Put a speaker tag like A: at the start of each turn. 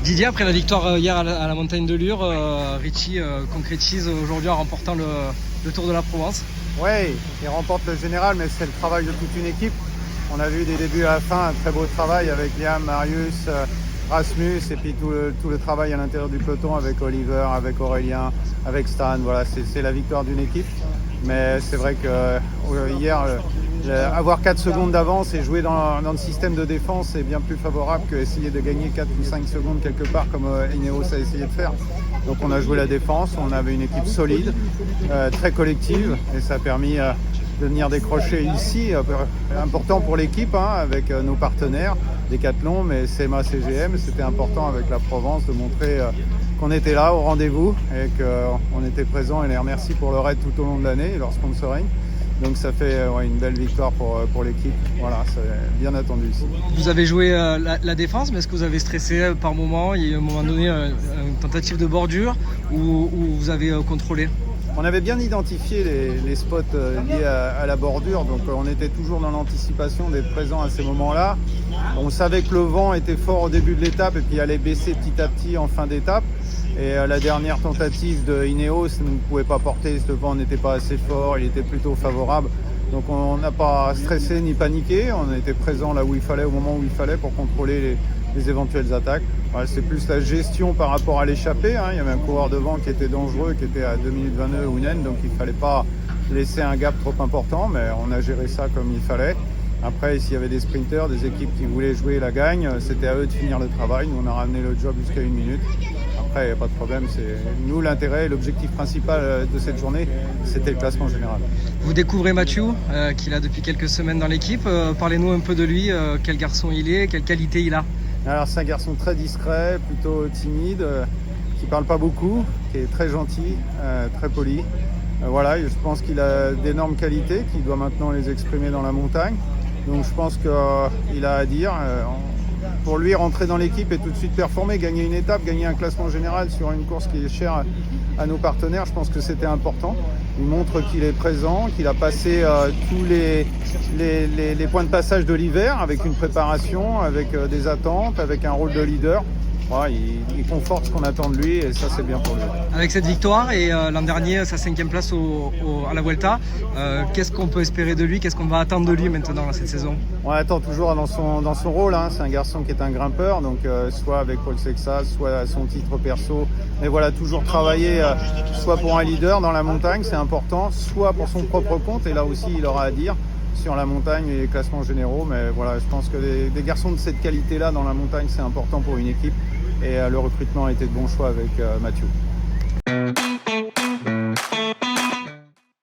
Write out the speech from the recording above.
A: Didier, après la victoire hier à la montagne de Lure, Richie concrétise aujourd'hui en remportant le Tour de la Provence.
B: Oui, il remporte le général, mais c'est le travail de toute une équipe. On a vu des débuts à la fin un très beau travail avec Liam, Marius, Rasmus et puis tout le travail à l'intérieur du peloton avec Oliver, avec Aurélien, avec Stan. Voilà, c'est la victoire d'une équipe. Mais c'est vrai que hier, avoir 4 secondes d'avance et jouer dans le système de défense est bien plus favorable qu'essayer de gagner 4 ou 5 secondes quelque part comme Ineos a essayé de faire. Donc on a joué la défense, on avait une équipe solide, très collective et ça a permis de venir décrocher ici, important pour l'équipe avec nos partenaires, Decathlon, mais CMA CGM, c'était important avec la Provence de montrer qu'on était là au rendez-vous et qu'on était présent et les remercie pour le raid tout au long de l'année et leur sponsoring. Donc ça fait une belle victoire pour l'équipe. Voilà, c'est bien attendu ici.
A: Vous avez joué la défense, mais est-ce que vous avez stressé par moment? Il y a eu à un moment donné une tentative de bordure ou vous avez contrôlé?
B: On avait bien identifié les spots liés à la bordure, donc on était toujours dans l'anticipation d'être présent à ces moments-là. On savait que le vent était fort au début de l'étape et puis allait baisser petit à petit en fin d'étape. Et la dernière tentative de Ineos ne pouvait pas porter, ce vent n'était pas assez fort, il était plutôt favorable. Donc on n'a pas stressé ni paniqué, on était présent là où il fallait, au moment où il fallait pour contrôler les éventuelles attaques. Voilà, c'est plus la gestion par rapport à l'échappée. Il y avait un coureur devant qui était dangereux, qui était à 2 minutes 22 Ounen, donc il ne fallait pas laisser un gap trop important, mais on a géré ça comme il fallait. Après, s'il y avait des sprinters, des équipes qui voulaient jouer la gagne, c'était à eux de finir le travail. Nous, on a ramené le job jusqu'à 1 minute. Après, il n'y a pas de problème. Nous, l'intérêt, l'objectif principal de cette journée, c'était le classement général.
A: Vous découvrez Mathieu, qui est là depuis quelques semaines dans l'équipe. Parlez-nous un peu de lui, quel garçon il est, quelle qualité il a.
B: Alors, c'est un garçon très discret, plutôt timide, qui ne parle pas beaucoup, qui est très gentil, très poli. Voilà, je pense qu'il a d'énormes qualités, qu'il doit maintenant les exprimer dans la montagne. Donc je pense qu'il a à dire. Pour lui, rentrer dans l'équipe et tout de suite performer, gagner une étape, gagner un classement général sur une course qui est chère à nos partenaires, je pense que c'était important. Il montre qu'il est présent, qu'il a passé tous les points de passage de l'hiver avec une préparation, avec des attentes, avec un rôle de leader. Voilà, il conforte ce qu'on attend de lui et ça c'est bien pour lui.
A: Avec cette victoire et l'an dernier sa 5e place à la Vuelta, qu'est-ce qu'on peut espérer de lui? Qu'est-ce qu'on va attendre de lui maintenant cette saison?
B: On attend toujours dans son rôle, c'est un garçon qui est un grimpeur, donc soit avec Paul Sexas, soit à son titre perso. Mais voilà, toujours travailler soit pour un leader dans la montagne, c'est important, soit pour son propre compte, et là aussi il aura à dire sur la montagne et les classements généraux. Mais voilà, je pense que des garçons de cette qualité-là dans la montagne, c'est important pour une équipe. Et le recrutement a été de bon choix avec Mathieu.